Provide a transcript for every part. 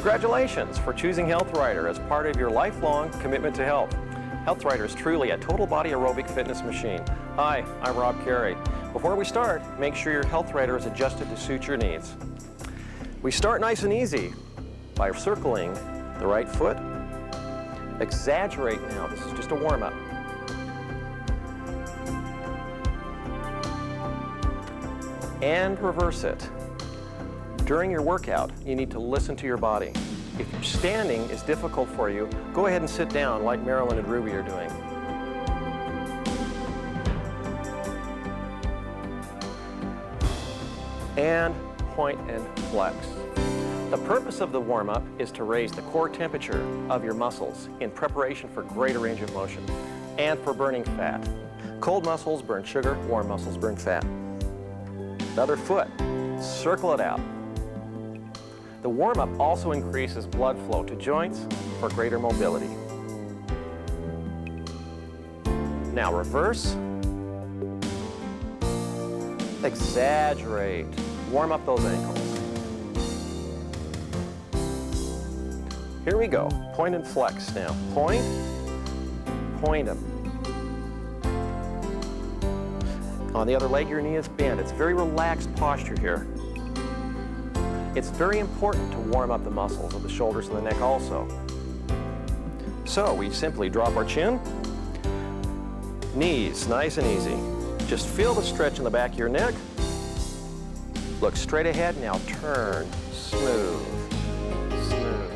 Congratulations for choosing HealthRider as part of your lifelong commitment to health. HealthRider is truly a total body aerobic fitness machine. Hi, I'm Roby Cary. Before we start, make sure your HealthRider is adjusted to suit your needs. We start nice and easy by circling the right foot. Exaggerate now, this is just a warm-up. And reverse it. During your workout, you need to listen to your body. If standing is difficult for you, go ahead and sit down like Marilyn and Ruby are doing. And point and flex. The purpose of the warm-up is to raise the core temperature of your muscles in preparation for greater range of motion and for burning fat. Cold muscles burn sugar, warm muscles burn fat. The other foot, circle it out. The warm-up also increases blood flow to joints for greater mobility. Now reverse. Exaggerate. Warm up those ankles. Here we go. Point and flex now. Point, point them. On the other leg, your knee is bent. It's very relaxed posture here. It's very important to warm up the muscles of the shoulders and the neck also. So we simply drop our chin, knees nice and easy. Just feel the stretch in the back of your neck. Look straight ahead, now turn, smooth, smooth.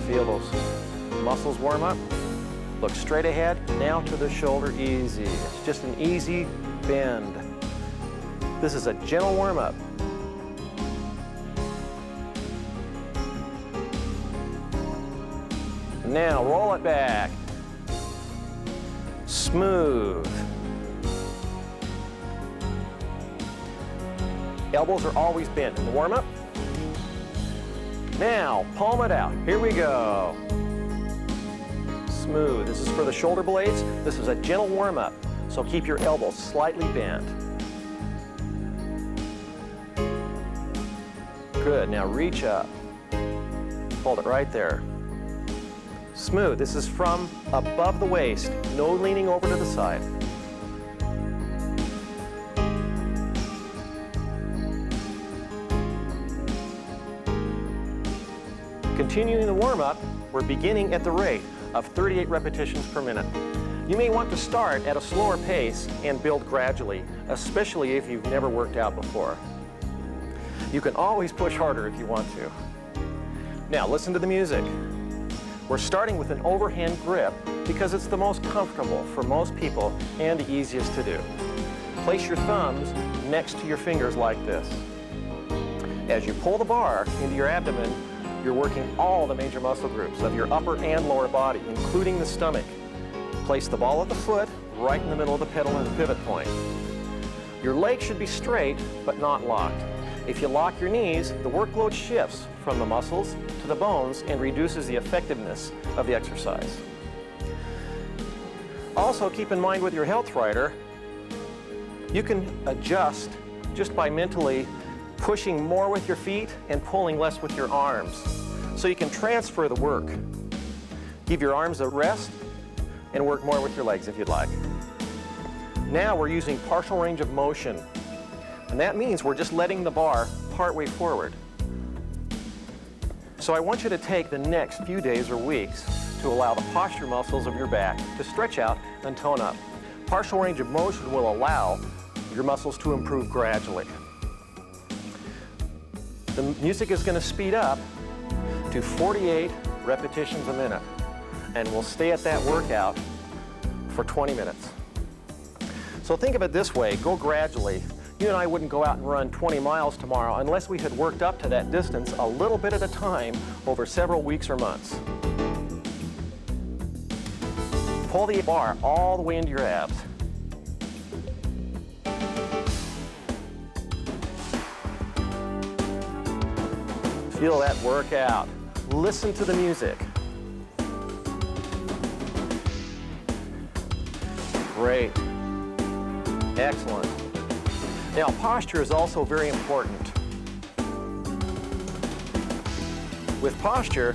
Feel those muscles warm up. Look straight ahead, now to the shoulder, easy. It's just an easy bend. This is a gentle warm-up. Now roll it back. Smooth. Elbows are always bent in the warm-up. Now palm it out. Here we go. Smooth. This is for the shoulder blades. This is a gentle warm-up. So keep your elbows slightly bent. Good, now reach up. Hold it right there. Smooth, this is from above the waist, no leaning over to the side. Continuing the warm-up, we're beginning at the rate of 38 repetitions per minute. You may want to start at a slower pace and build gradually, especially if you've never worked out before. You can always push harder if you want to. Now listen to the music. We're starting with an overhand grip because it's the most comfortable for most people and the easiest to do. Place your thumbs next to your fingers like this. As you pull the bar into your abdomen, you're working all the major muscle groups of your upper and lower body, including the stomach. Place the ball at the foot, right in the middle of the pedal and the pivot point. Your legs should be straight, but not locked. If you lock your knees, the workload shifts from the muscles to the bones and reduces the effectiveness of the exercise. Also, keep in mind with your HealthRider, you can adjust just by mentally pushing more with your feet and pulling less with your arms. So you can transfer the work. Give your arms a rest and work more with your legs if you'd like. Now we're using partial range of motion. And that means we're just letting the bar partway forward. So I want you to take the next few days or weeks to allow the posture muscles of your back to stretch out and tone up. Partial range of motion will allow your muscles to improve gradually. The music is going to speed up to 48 repetitions a minute. And we'll stay at that workout for 20 minutes. So think of it this way, go gradually. You and I wouldn't go out and run 20 miles tomorrow unless we had worked up to that distance a little bit at a time over several weeks or months. Pull the bar all the way into your abs. Feel that workout. Listen to the music. Great. Excellent. Now, posture is also very important. With posture,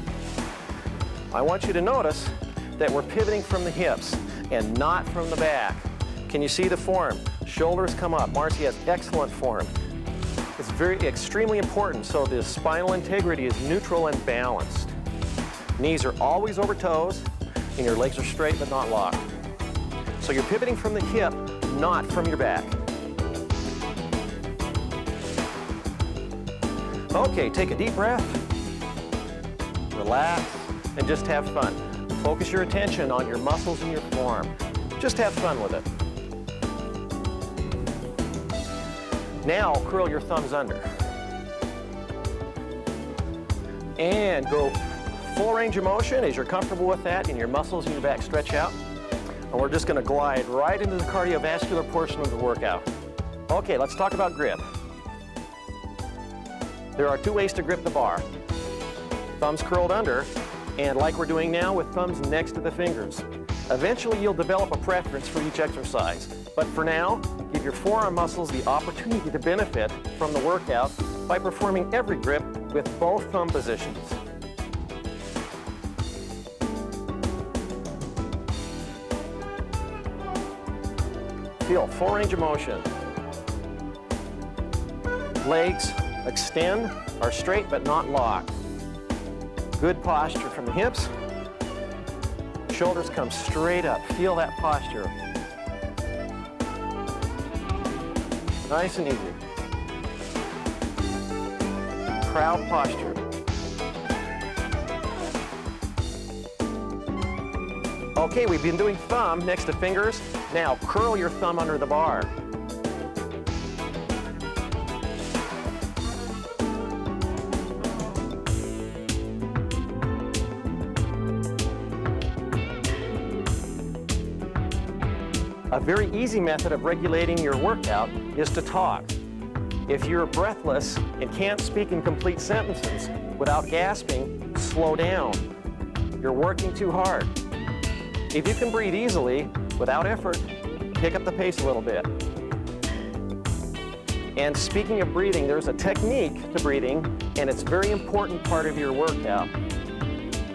I want you to notice that we're pivoting from the hips and not from the back. Can you see the form? Shoulders come up. Marcy has excellent form. It's extremely important so the spinal integrity is neutral and balanced. Knees are always over toes and your legs are straight but not locked. So you're pivoting from the hip, not from your back. Okay, take a deep breath, relax, and just have fun. Focus your attention on your muscles and your form. Just have fun with it. Now, curl your thumbs under. And go full range of motion as you're comfortable with that and your muscles in your back stretch out. And we're just going to glide right into the cardiovascular portion of the workout. Okay, let's talk about grip. There are two ways to grip the bar. Thumbs curled under, and like we're doing now with thumbs next to the fingers. Eventually you'll develop a preference for each exercise, but for now, give your forearm muscles the opportunity to benefit from the workout by performing every grip with both thumb positions. Feel full range of motion. Legs extend, are straight but not locked. Good posture from the hips. Shoulders come straight up. Feel that posture. Nice and easy. Proud posture. Okay, we've been doing thumb next to fingers. Now curl your thumb under the bar. A very easy method of regulating your workout is to talk. If you're breathless and can't speak in complete sentences without gasping, slow down. You're working too hard. If you can breathe easily, without effort, pick up the pace a little bit. And speaking of breathing, there's a technique to breathing, and it's a very important part of your workout.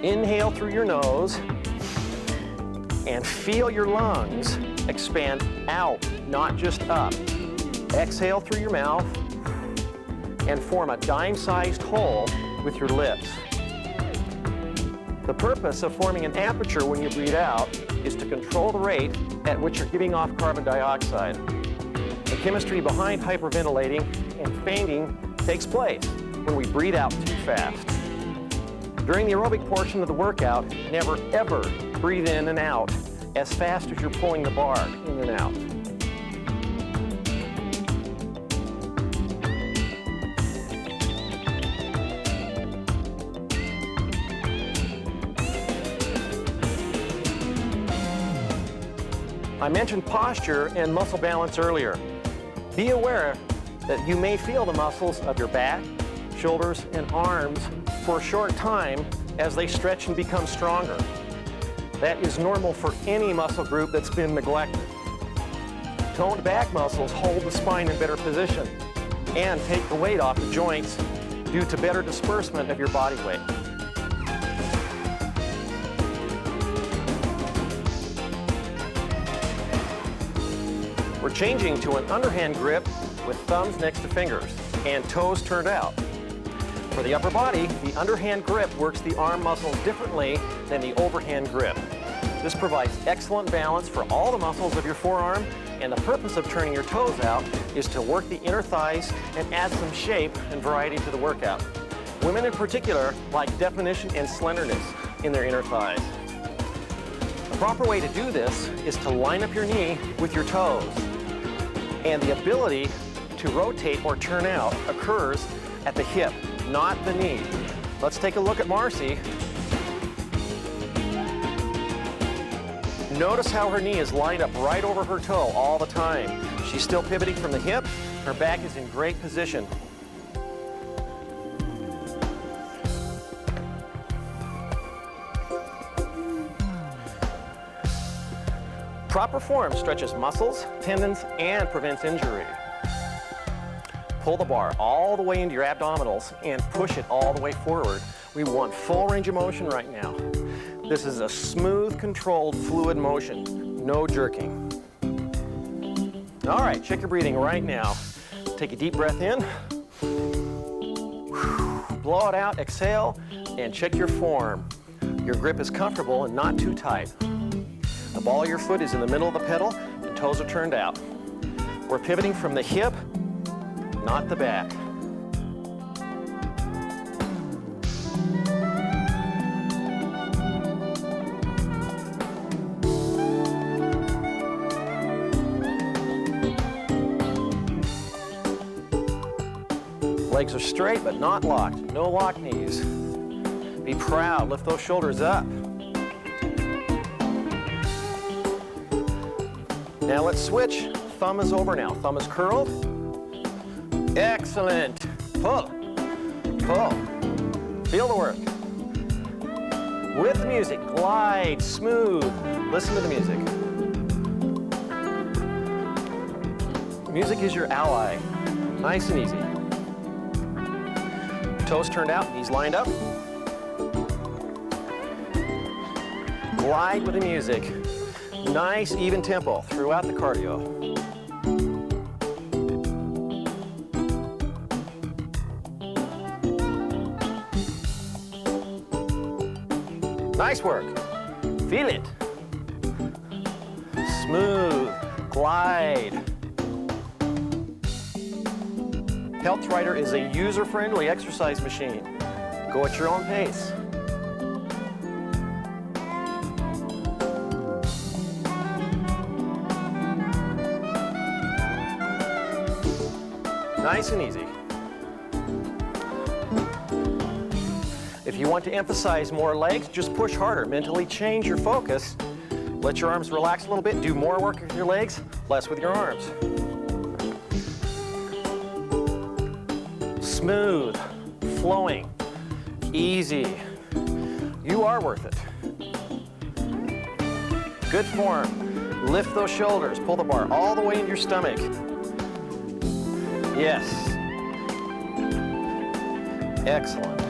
Inhale through your nose and feel your lungs expand out, not just up. Exhale through your mouth and form a dime-sized hole with your lips. The purpose of forming an aperture when you breathe out is to control the rate at which you're giving off carbon dioxide. The chemistry behind hyperventilating and fainting takes place when we breathe out too fast. During the aerobic portion of the workout, never ever breathe in and out as fast as you're pulling the bar in and out. I mentioned posture and muscle balance earlier. Be aware that you may feel the muscles of your back, shoulders, and arms for a short time as they stretch and become stronger. That is normal for any muscle group that's been neglected. Toned back muscles hold the spine in better position and take the weight off the joints due to better disbursement of your body weight. We're changing to an underhand grip with thumbs next to fingers and toes turned out. For the upper body, the underhand grip works the arm muscles differently than the overhand grip. This provides excellent balance for all the muscles of your forearm, and the purpose of turning your toes out is to work the inner thighs and add some shape and variety to the workout. Women in particular like definition and slenderness in their inner thighs. The proper way to do this is to line up your knee with your toes, and the ability to rotate or turn out occurs at the hip, not the knee. Let's take a look at Marcy. Notice how her knee is lined up right over her toe all the time. She's still pivoting from the hip. Her back is in great position. Proper form stretches muscles, tendons, and prevents injury. Pull the bar all the way into your abdominals and push it all the way forward. We want full range of motion right now. This is a smooth, controlled, fluid motion, no jerking. All right, check your breathing right now. Take a deep breath in. Blow it out, exhale, and check your form. Your grip is comfortable and not too tight. The ball of your foot is in the middle of the pedal and toes are turned out. We're pivoting from the hip, not the back. Legs are straight but not locked. No locked knees. Be proud. Lift those shoulders up. Now let's switch. Thumb is over now. Thumb is curled. Excellent. Pull. Pull. Feel the work. With the music. Glide. Smooth. Listen to the music. Music is your ally. Nice and easy. Toes turned out, knees lined up. Glide with the music. Nice, even tempo throughout the cardio. Nice work. Feel it. Smooth. Glide. Health Rider is a user-friendly exercise machine. Go at your own pace. Nice and easy. If you want to emphasize more legs, just push harder. Mentally change your focus. Let your arms relax a little bit. Do more work with your legs, less with your arms. Smooth, flowing, easy. You are worth it. Good form. Lift those shoulders. Pull the bar all the way into your stomach. Yes. Excellent.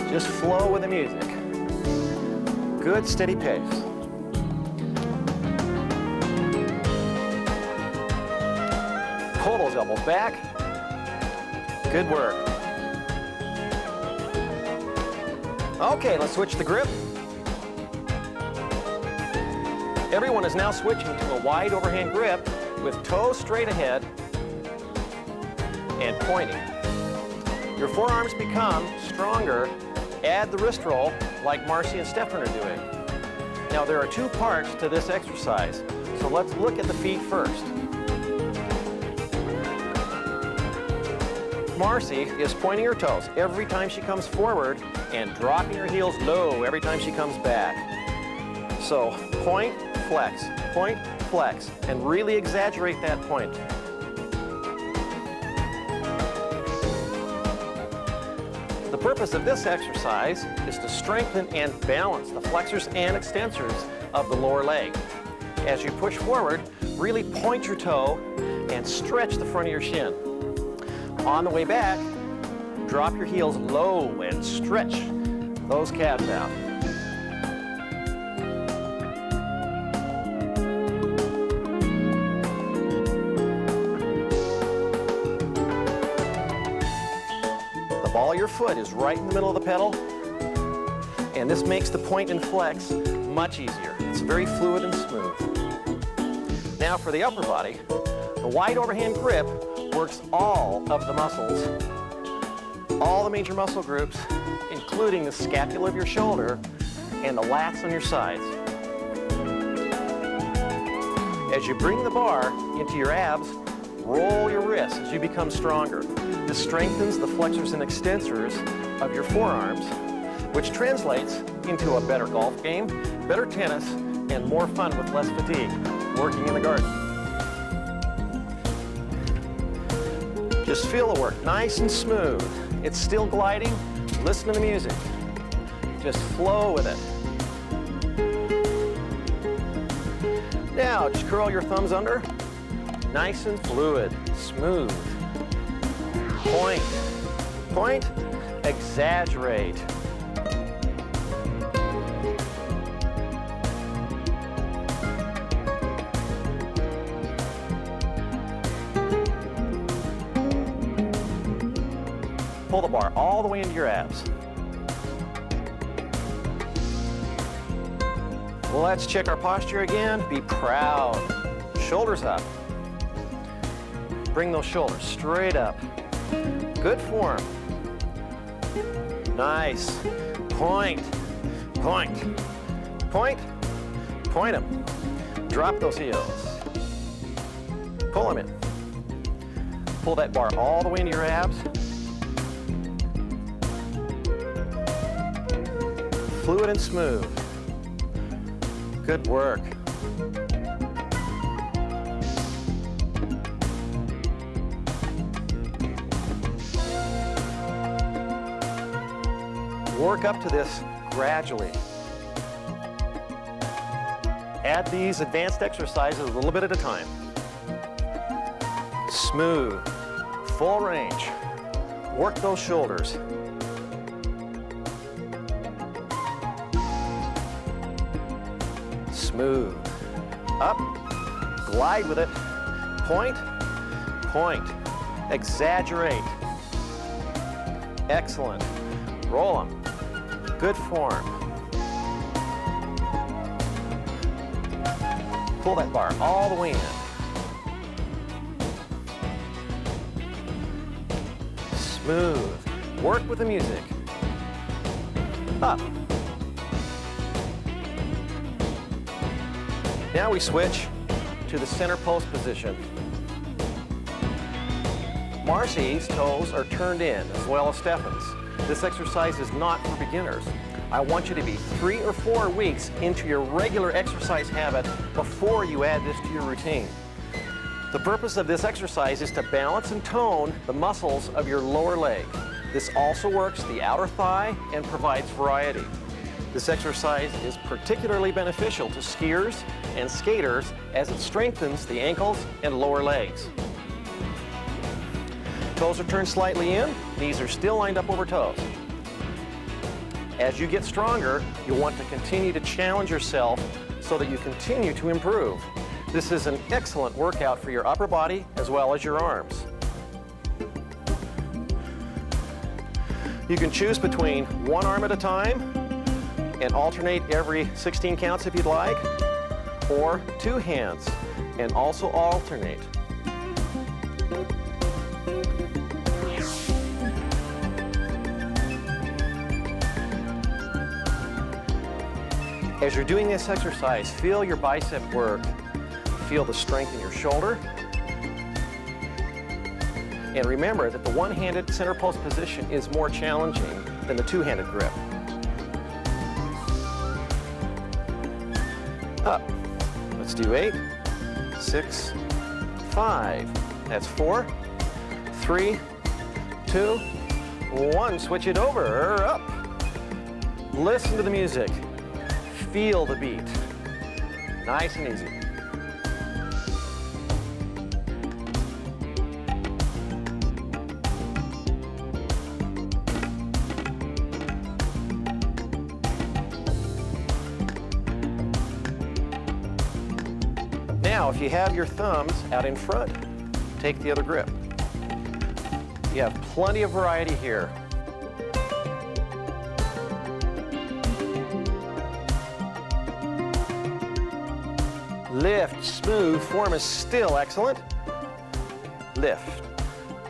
Just flow with the music. Good, steady pace. Pull those elbows back. Good work. Okay, let's switch the grip. Everyone is now switching to a wide overhand grip with toes straight ahead and pointing. Your forearms become stronger. Add the wrist roll like Marcy and Stefan are doing. Now there are two parts to this exercise, so let's look at the feet first. Marcy is pointing her toes every time she comes forward and dropping her heels low every time she comes back. So point, flex, and really exaggerate that point. The purpose of this exercise is to strengthen and balance the flexors and extensors of the lower leg. As you push forward, really point your toe and stretch the front of your shin. On the way back, drop your heels low and stretch those calves out. The ball of your foot is right in the middle of the pedal, and this makes the point and flex much easier. It's very fluid and smooth. Now for the upper body, the wide overhand grip works all of the muscles, all the major muscle groups, including the scapula of your shoulder and the lats on your sides. As you bring the bar into your abs, roll your wrists as you become stronger. This strengthens the flexors and extensors of your forearms, which translates into a better golf game, better tennis, and more fun with less fatigue working in the garden. Just feel the work, nice and smooth. It's still gliding. Listen to the music. Just flow with it. Now, just curl your thumbs under. Nice and fluid, smooth. Point, point, exaggerate. Pull the bar all the way into your abs. Well, let's check our posture again. Be proud. Shoulders up. Bring those shoulders straight up. Good form. Nice. Point, point, point, point them. Drop those heels. Pull them in. Pull that bar all the way into your abs. Fluid and smooth. Good work. Work up to this gradually. Add these advanced exercises a little bit at a time. Smooth, full range. Work those shoulders. Smooth. Up, glide with it. Point, point. Exaggerate. Excellent. Roll them. Good form. Pull that bar all the way in. Smooth. Work with the music. Up. Now we switch to the center post position. Marcy's toes are turned in as well as Stefan's. This exercise is not for beginners. I want you to be 3 or 4 weeks into your regular exercise habit before you add this to your routine. The purpose of this exercise is to balance and tone the muscles of your lower leg. This also works the outer thigh and provides variety. This exercise is particularly beneficial to skiers and skaters as it strengthens the ankles and lower legs. Toes are turned slightly in, knees are still lined up over toes. As you get stronger, you'll want to continue to challenge yourself so that you continue to improve. This is an excellent workout for your upper body as well as your arms. You can choose between one arm at a time and alternate every 16 counts if you'd like, or 2 hands and also alternate. As you're doing this exercise, feel your bicep work. Feel the strength in your shoulder. And remember that the one-handed center post position is more challenging than the two-handed grip. Up. Let's do 8, 6, 5. That's 4, 3, 2, 1. Switch it over. Up. Listen to the music. Feel the beat. Nice and easy. Now, if you have your thumbs out in front, take the other grip. You have plenty of variety here. Lift, smooth, form is still excellent. Lift,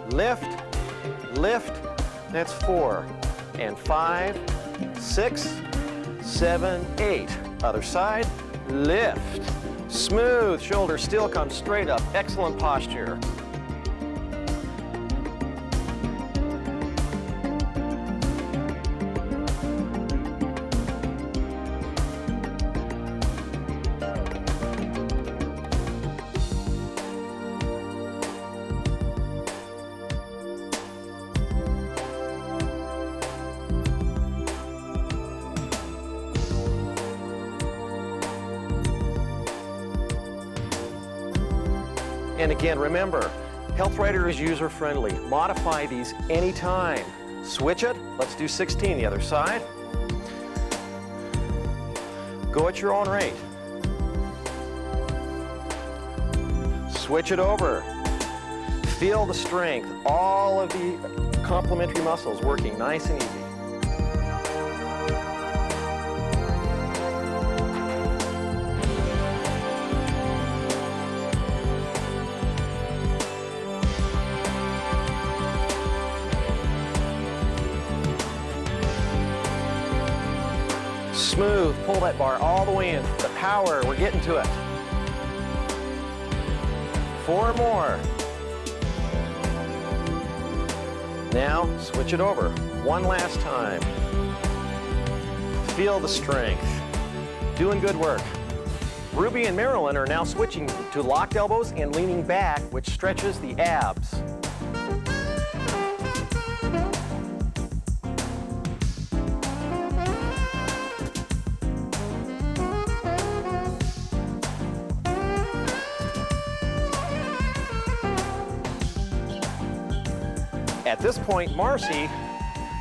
lift, lift. That's 4 and 5, 6, 7, 8. Other side, lift. Smooth, shoulders still come straight up. Excellent posture. And again, remember, Health Rider is user-friendly. Modify these anytime. Switch it. Let's do 16 the other side. Go at your own rate. Switch it over. Feel the strength. All of the complementary muscles working nice and easy. Smooth, pull that bar all the way in. The power, we're getting to it. 4 more. Now, switch it over. One last time. Feel the strength. Doing good work. Ruby and Marilyn are now switching to locked elbows and leaning back, which stretches the abs. At this point, Marcy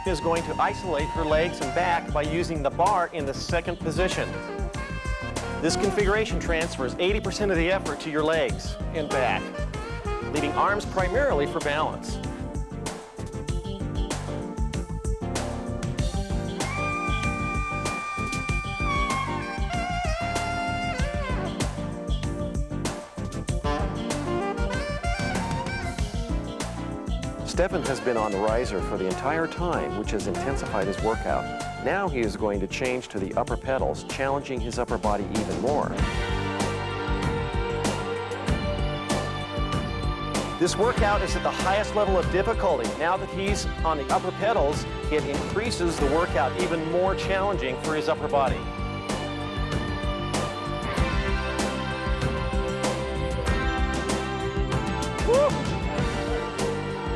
is going to isolate her legs and back by using the bar in the second position. This configuration transfers 80% of the effort to your legs and back, leaving arms primarily for balance. Stephen has been on the riser for the entire time, which has intensified his workout. Now he is going to change to the upper pedals, challenging his upper body even more. This workout is at the highest level of difficulty. Now that he's on the upper pedals, it increases the workout even more challenging for his upper body. Woo!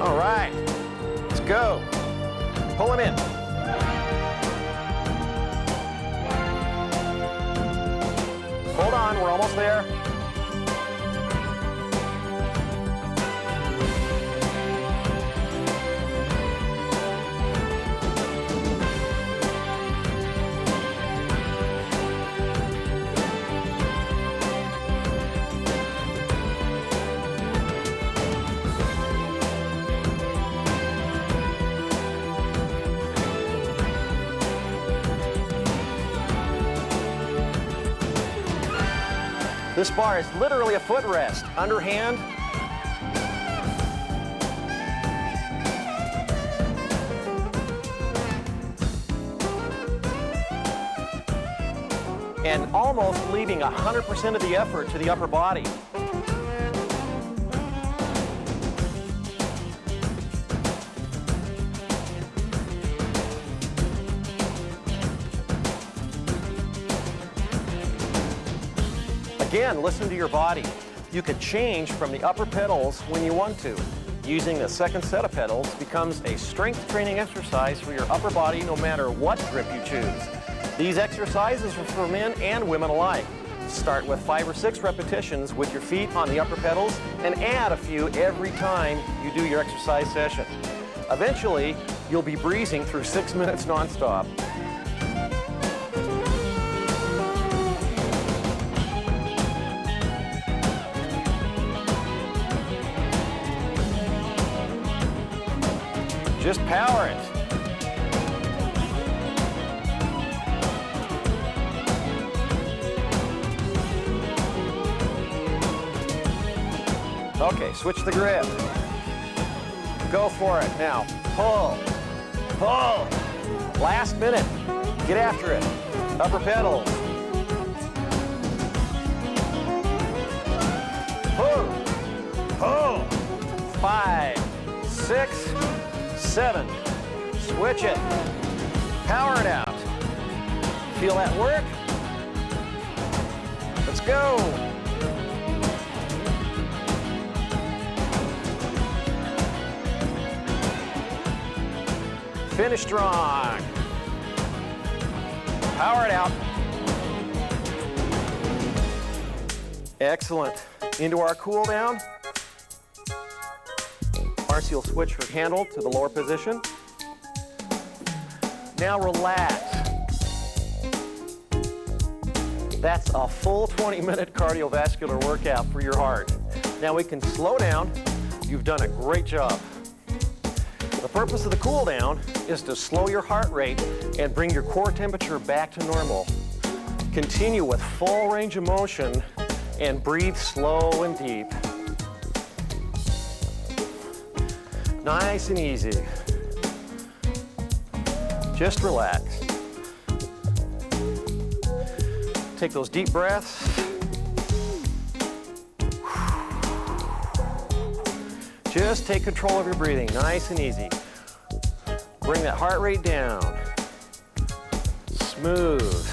All right, let's go. Pull him in. Hold on, we're almost there. This bar is literally a footrest. Underhand. And almost leaving 100% of the effort to the upper body. Again, listen to your body. You could change from the upper pedals when you want to. Using the second set of pedals becomes a strength training exercise for your upper body no matter what grip you choose. These exercises are for men and women alike. Start with 5 or 6 repetitions with your feet on the upper pedals and add a few every time you do your exercise session. Eventually, you'll be breezing through 6 minutes nonstop. Just power it. Okay, switch the grip. Go for it. Now, pull, pull. Last minute. Get after it. Upper pedals. Pull, pull. 5, 6, 7. Switch it. Power it out. Feel that work? Let's go. Finish strong. Power it out. Excellent. Into our cool down. Marcy will switch her handle to the lower position. Now relax. That's a full 20-minute cardiovascular workout for your heart. Now we can slow down. You've done a great job. The purpose of the cool down is to slow your heart rate and bring your core temperature back to normal. Continue with full range of motion and breathe slow and deep. Nice and easy. Just relax. Take those deep breaths. Just take control of your breathing, nice and easy. Bring that heart rate down. Smooth.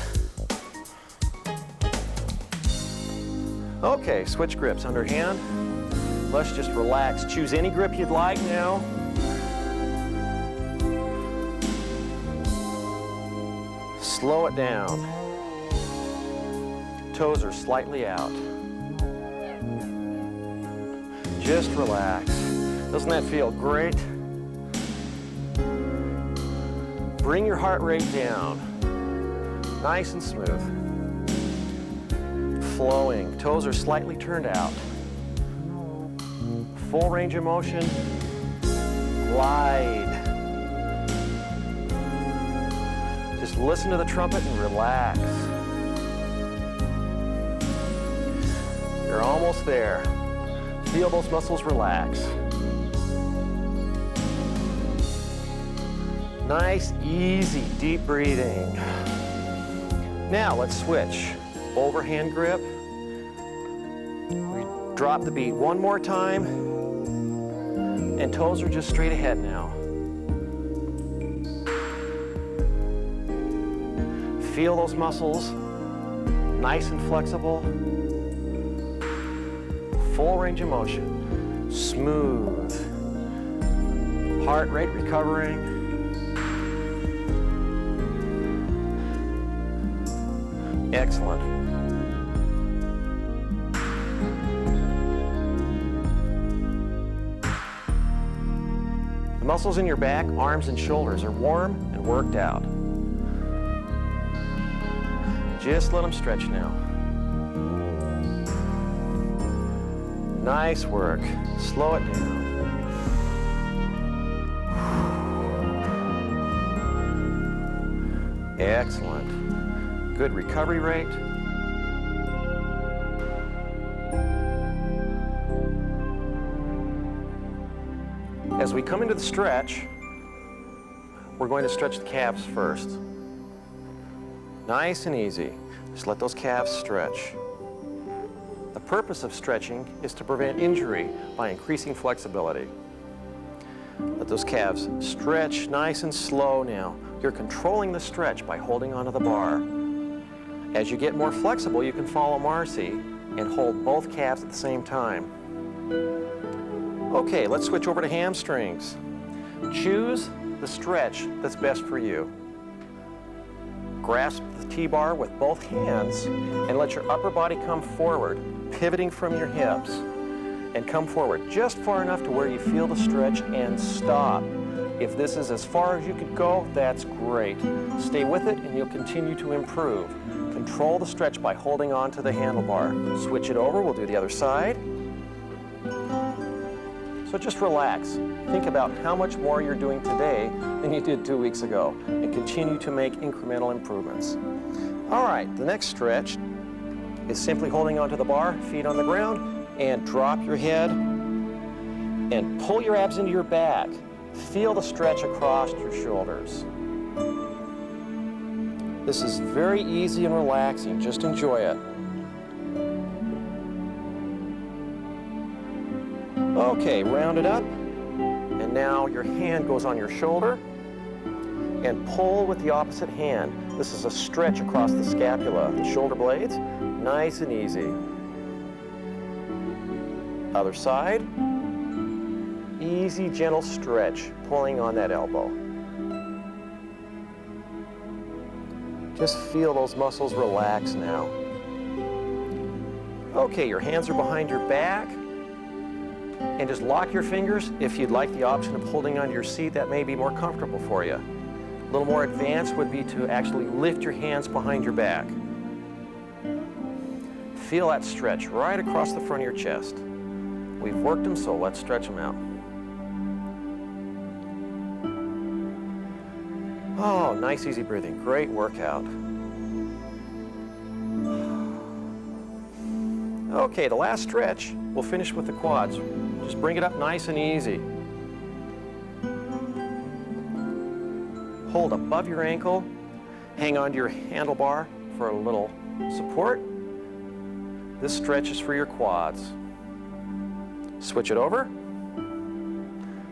Okay, switch grips, underhand. Let's just relax. Choose any grip you'd like now. Slow it down. Toes are slightly out. Just relax. Doesn't that feel great? Bring your heart rate down. Nice and smooth. Flowing. Toes are slightly turned out. Full range of motion. Glide. Just listen to the trumpet and relax. You're almost there. Feel those muscles relax. Nice, easy, deep breathing. Now let's switch. Overhand grip. We drop the beat one more time. And toes are just straight ahead now. Feel those muscles. Nice and flexible. Full range of motion. Smooth. Heart rate recovering. Excellent. The muscles in your back, arms, and shoulders are warm and worked out. Just let them stretch now. Nice work. Slow it down. Excellent. Good recovery rate. As we come into the stretch, we're going to stretch the calves first. Nice and easy. Just let those calves stretch. The purpose of stretching is to prevent injury by increasing flexibility. Let those calves stretch nice and slow now. You're controlling the stretch by holding onto the bar. As you get more flexible, you can follow Marcy and hold both calves at the same time. Okay, let's switch over to hamstrings. Choose the stretch that's best for you. Grasp the T-bar with both hands and let your upper body come forward, pivoting from your hips, and come forward just far enough to where you feel the stretch and stop. If this is as far as you could go, that's great. Stay with it and you'll continue to improve. Control the stretch by holding on to the handlebar. Switch it over, we'll do the other side. So just relax. Think about how much more you're doing today than you did 2 weeks ago, and continue to make incremental improvements. All right, the next stretch is simply holding onto the bar, feet on the ground, and drop your head and pull your abs into your back. Feel the stretch across your shoulders. This is very easy and relaxing. Just enjoy it. Okay, round it up. And now your hand goes on your shoulder and pull with the opposite hand. This is a stretch across the scapula, the shoulder blades. Nice and easy. Other side. Easy, gentle stretch, pulling on that elbow. Just feel those muscles relax now. Okay, your hands are behind your back. And just lock your fingers if you'd like the option of holding onto your seat. That may be more comfortable for you. A little more advanced would be to actually lift your hands behind your back. Feel that stretch right across the front of your chest. We've worked them, so let's stretch them out. Oh, nice easy breathing. Great workout. Okay, the last stretch, we'll finish with the quads. Just bring it up nice and easy. Hold above your ankle. Hang on to your handlebar for a little support. This stretch is for your quads. Switch it over.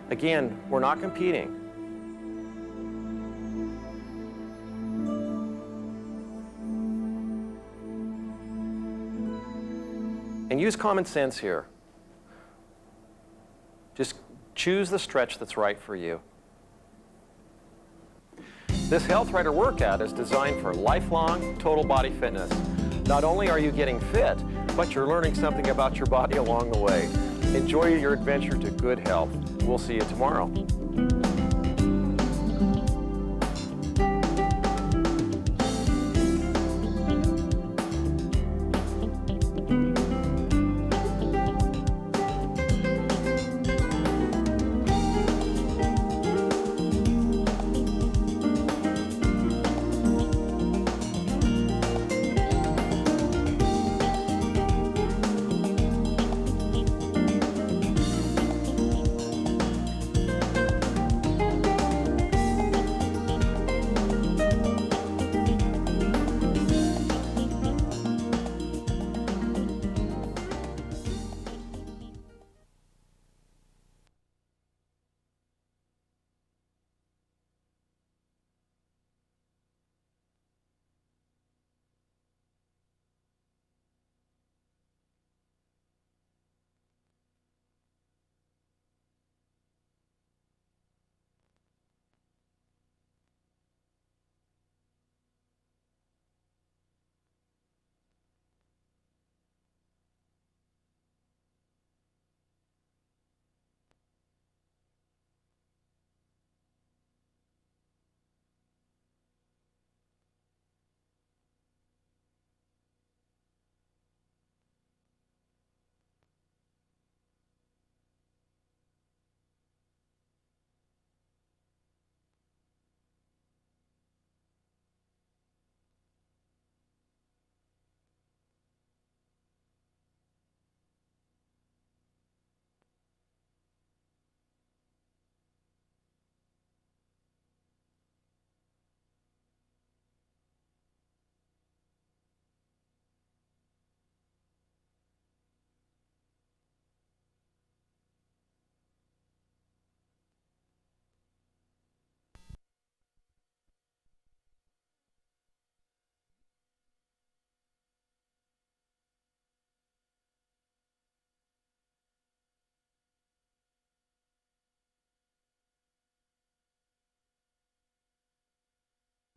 Again, we're not competing. And use common sense here. Just choose the stretch that's right for you. This Health Rider workout is designed for lifelong total body fitness. Not only are you getting fit, but you're learning something about your body along the way. Enjoy your adventure to good health. We'll see you tomorrow.